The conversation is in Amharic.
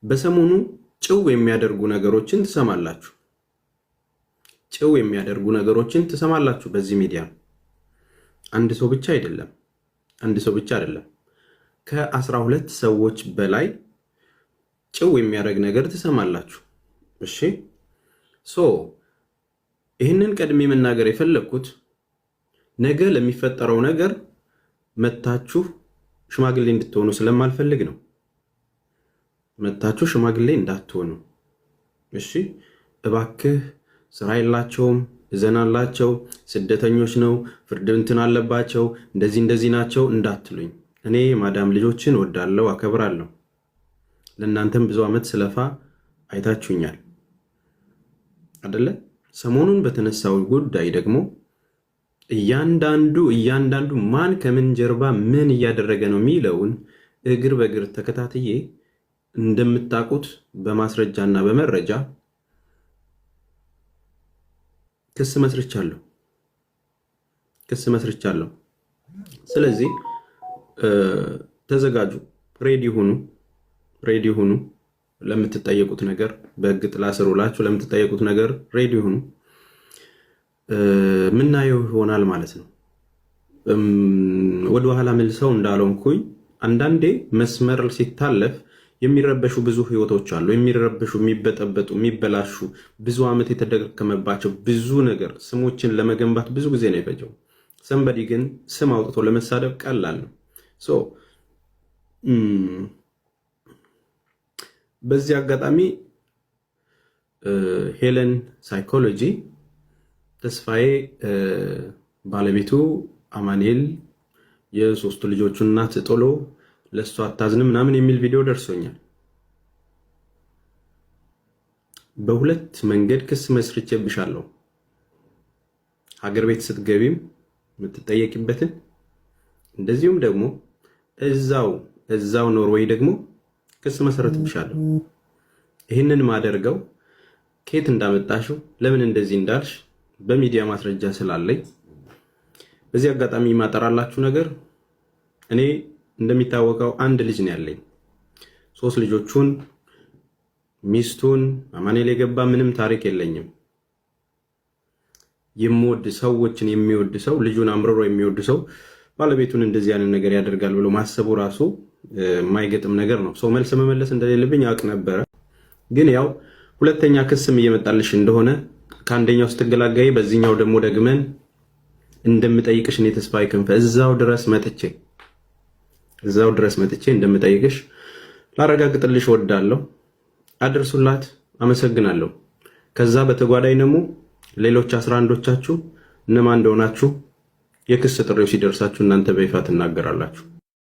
በሰሞኑ ጭው የሚያደርጉ ነገሮችን ትሰማላችሁ። ጭው የሚያደርጉ ነገሮችን ትሰማላችሁ በዚህ ሚዲያ። አንድ ሰው ብቻ አይደለም ከ12 ሰዎች በላይ ጭው የሚያደርግ ነገር ትሰማላችሁ። እሺ ይህንን ቀድሜ መናገር የፈለግኩት ነገ ለሚፈጠረው ነገር መታችሁ ሽማግሌ እንድትሆኑ ስለማልፈልግ ነው። መታችሁ ሽማግሌ እንዳትሆኑ እሺ። እባክህ ስራ የላቸውም፣ እዘናላቸው፣ ስደተኞች ነው፣ ፍርድ እንትን አለባቸው፣ እንደዚህ ናቸው እንዳትሉኝ። እኔ ማዳም ልጆችን ወዳለው አከብራለሁ። ለእናንተም ብዙ ዓመት ስለፋ አይታችሁኛል አይደለ? ሰሞኑን በተነሳው ጉዳይ ደግሞ እያንዳንዱ ማን ከምን ጀርባ ምን እያደረገ ነው የሚለውን እግር በእግር ተከታትዬ እንደምታውቁት በማስረጃና በመረጃ ክስ መስርቻለሁ። ስለዚህ ተዘጋጁ፣ ሬዲ ሁኑ። ለምትጠየቁት ነገር በሕግ ጥላ ስር ውላችሁ ለምትጠየቁት ነገር ሬዲ ሁኑ። ምናየው ይሆናል ማለት ነው። ወደ ኋላ መልሰው እንዳልሆንኩኝ አንዳንዴ መስመር ሲታለፍ የሚረበሹ ብዙ ህይወቶች አሉ። የሚረበሹ፣ የሚበጠበጡ፣ የሚበላሹ ብዙ ዓመት የተደከመባቸው ብዙ ነገር ስሞችን ለመገንባት ብዙ ጊዜ ነው የፈጀው። ሰንበዲ ግን ስም አውጥቶ ለመሳደብ ቀላል ነው። በዚህ አጋጣሚ ሄለን ሳይኮሎጂ ተስፋዬ ባለቤቱ አማኑኤል የሶስቱ ልጆቹ እናት ጥሎ ለሷ አታዝንም ምናምን የሚል ቪዲዮ ደርሶኛል። በሁለት መንገድ ክስ መስርቼብሻለሁ። ሀገር ቤት ስትገቢም የምትጠየቂበትን እንደዚሁም ደግሞ እዛው ኖርዌይ ደግሞ ክስ መሰረትብሻለሁ። ይህንን ማደርገው ከየት እንዳመጣሽው ለምን እንደዚህ እንዳልሽ በሚዲያ ማስረጃ ስላለኝ በዚህ አጋጣሚ ማጠራላችሁ ነገር እኔ እንደሚታወቀው አንድ ልጅ ነው ያለኝ። 3 ልጆቹን ሚስቱን አማኑኤል የገባ ምንም ታሪክ የለኝም። ሰዎችን የሚወድ ሰው ልጁን አምርሮ የሚወድ ሰው ባለቤቱን እንደዚህ ያንን ነገር ያደርጋል ብሎ ማሰቡ ራሱ የማይገጥም ነገር ነው። ሰው መልስ መመለስ እንደሌለብኝ አውቅ ነበረ። ግን ያው ሁለተኛ ክስም እየመጣልሽ እንደሆነ ከአንደኛው ስትገላጋይ በዚህኛው ደግሞ ደግመን እንደምጠይቅሽ እኔ ተስፋዬ ክንፈ እዛው ድረስ መጥቼ እንደምጠይቅሽ ላረጋግጥልሽ ወዳለሁ። አድርሱላት። አመሰግናለሁ። ከዛ በተጓዳኝ ደግሞ ሌሎች 11ዶቻችሁ እነማን እንደሆናችሁ የክስ ጥሪው ሲደርሳችሁ እናንተ በይፋ ትናገራላችሁ።